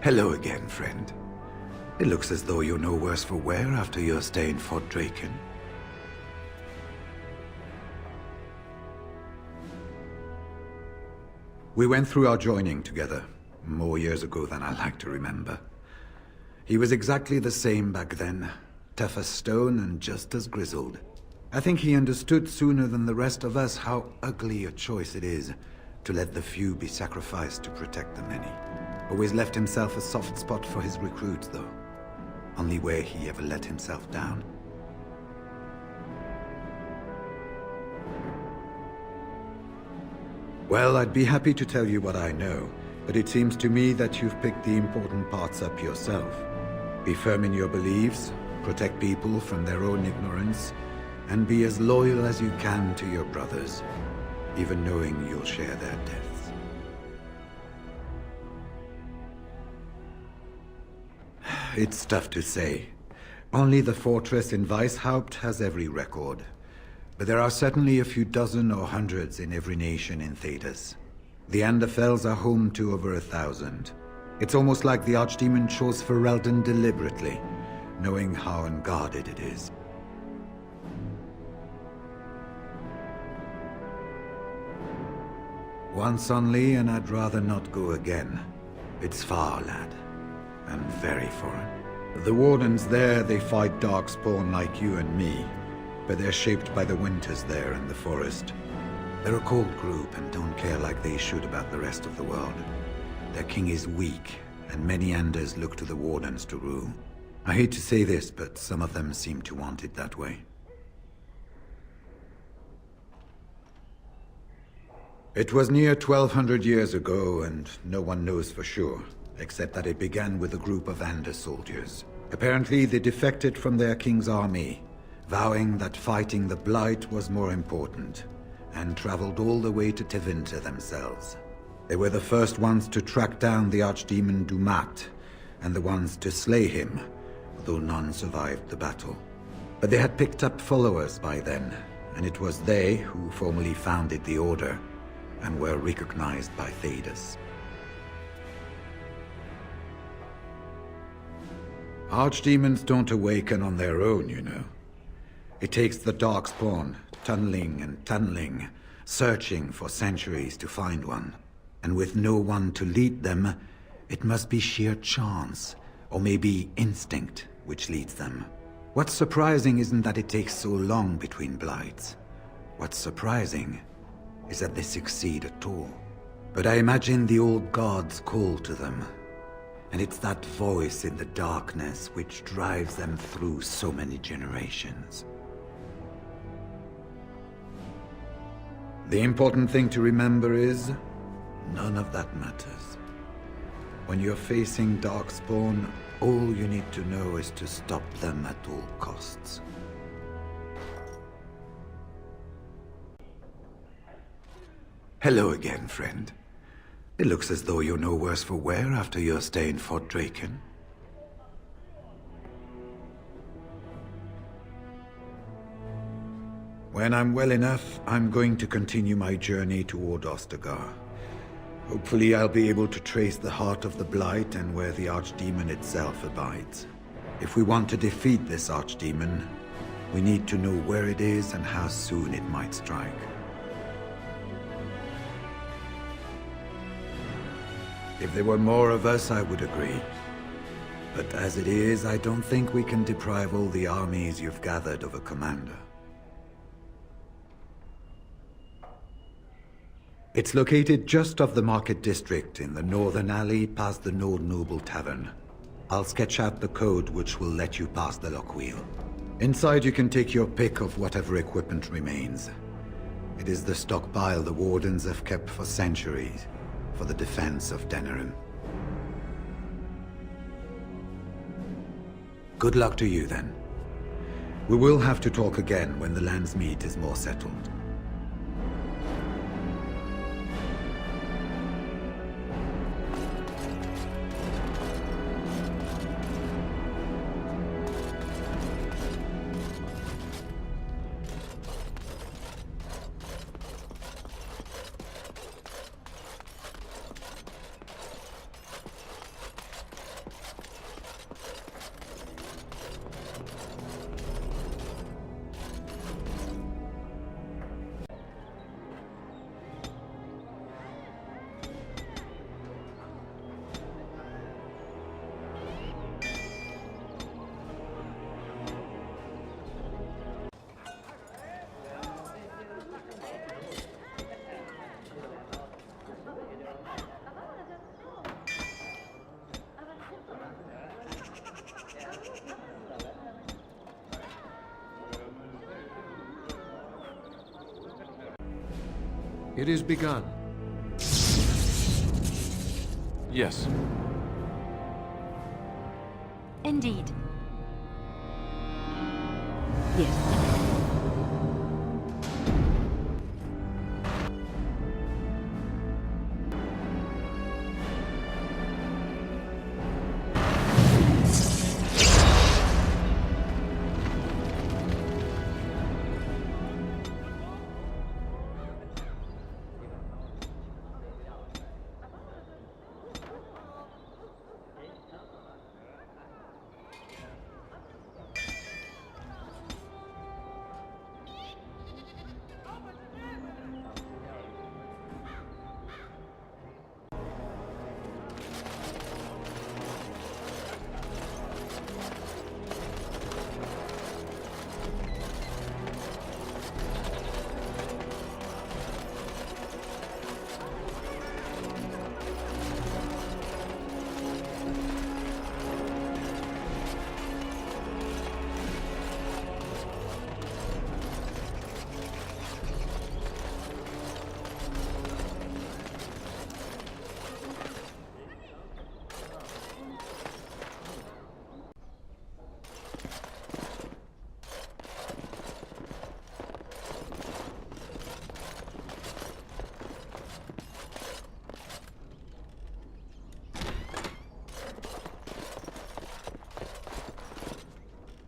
Hello again, friend. It looks as though you're no worse for wear after your stay in Fort Draken. We went through our joining together, more years ago than I like to remember. He was exactly the same back then, tough as stone and just as grizzled. I think he understood sooner than the rest of us how ugly a choice it is to let the few be sacrificed to protect the many. Always left himself a soft spot for his recruits, though. Only way he ever let himself down. Well, I'd be happy to tell you what I know, but it seems to me that you've picked the important parts up yourself. Be firm in your beliefs, protect people from their own ignorance, and be as loyal as you can to your brothers, even knowing you'll share their deaths. It's tough to say. Only the fortress in Weishaupt has every record. But there are certainly a few dozen or hundreds in every nation in Thedas. The Anderfells are home to over 1,000. It's almost like the Archdemon chose Riordan deliberately, knowing how unguarded it is. Once only, and I'd rather not go again. It's far, lad. And very foreign. The Wardens there, they fight Darkspawn like you and me, but they're shaped by the winters there in the forest. They're a cold group and don't care like they should about the rest of the world. Their king is weak, and many Anders look to the Wardens to rule. I hate to say this, but some of them seem to want it that way. It was near 1,200 years ago, and no one knows for sure, except that it began with a group of Anders soldiers. Apparently, they defected from their king's army, vowing that fighting the Blight was more important, and traveled all the way to Tevinter themselves. They were the first ones to track down the Archdemon Dumat, and the ones to slay him, although none survived the battle. But they had picked up followers by then, and it was they who formally founded the Order, and were recognized by Thedas. Archdemons don't awaken on their own, you know. It takes the Darkspawn, tunneling and tunneling, searching for centuries to find one. And with no one to lead them, it must be sheer chance, or maybe instinct, which leads them. What's surprising isn't that it takes so long between Blights. What's surprising is that they succeed at all. But I imagine the old gods call to them. And it's that voice in the darkness which drives them through so many generations. The important thing to remember is, none of that matters. When you're facing Darkspawn, all you need to know is to stop them at all costs. Hello again, friend. It looks as though you're no worse for wear after your stay in Fort Draken. When I'm well enough, I'm going to continue my journey toward Ostagar. Hopefully I'll be able to trace the heart of the Blight and where the Archdemon itself abides. If we want to defeat this Archdemon, we need to know where it is and how soon it might strike. If there were more of us, I would agree. But as it is, I don't think we can deprive all the armies you've gathered of a commander. It's located just off the Market District in the northern alley past the Nord Noble Tavern. I'll sketch out the code which will let you pass the lock wheel. Inside you can take your pick of whatever equipment remains. It is the stockpile the Wardens have kept for centuries, for the defense of Denerim. Good luck to you, then. We will have to talk again when the land's meat is more settled. It is begun. Yes. Indeed. Yes.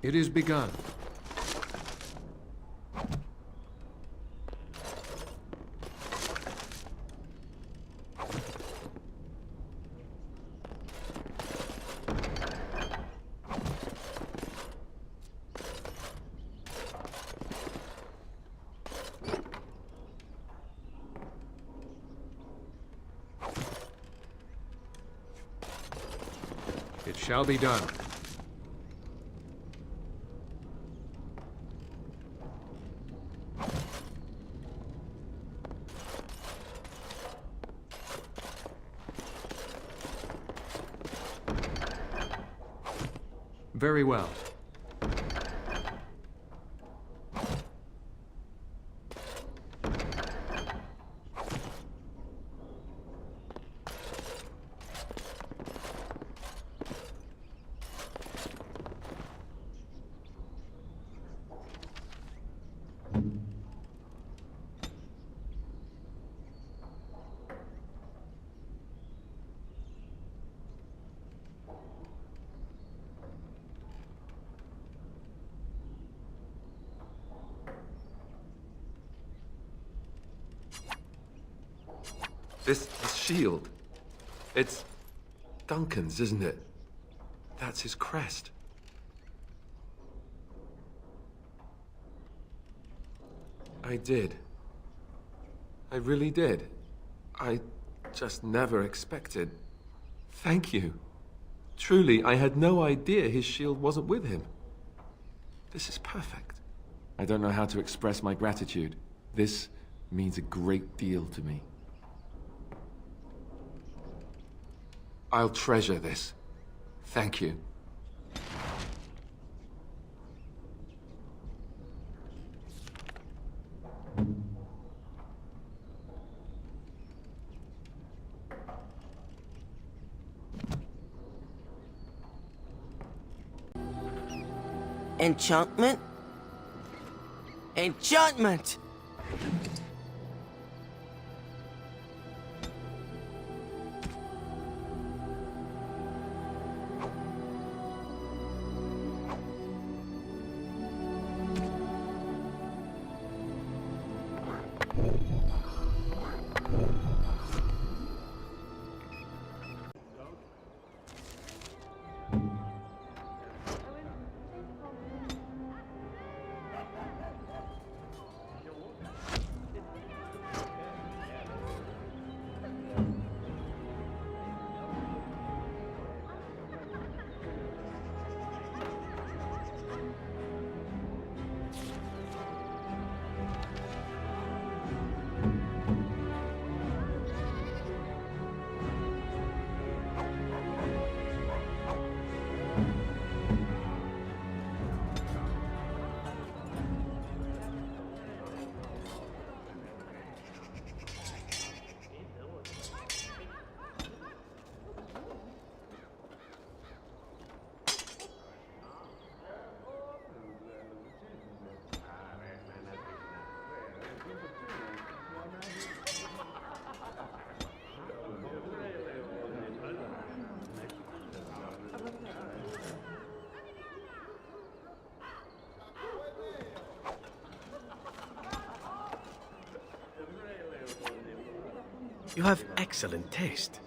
It is begun. It shall be done. Very well. This shield. It's Duncan's, isn't it? That's his crest. I did. I really did. I just never expected. Thank you. Truly, I had no idea his shield wasn't with him. This is perfect. I don't know how to express my gratitude. This means a great deal to me. I'll treasure this. Thank you. Enchantment? Enchantment! You have excellent taste.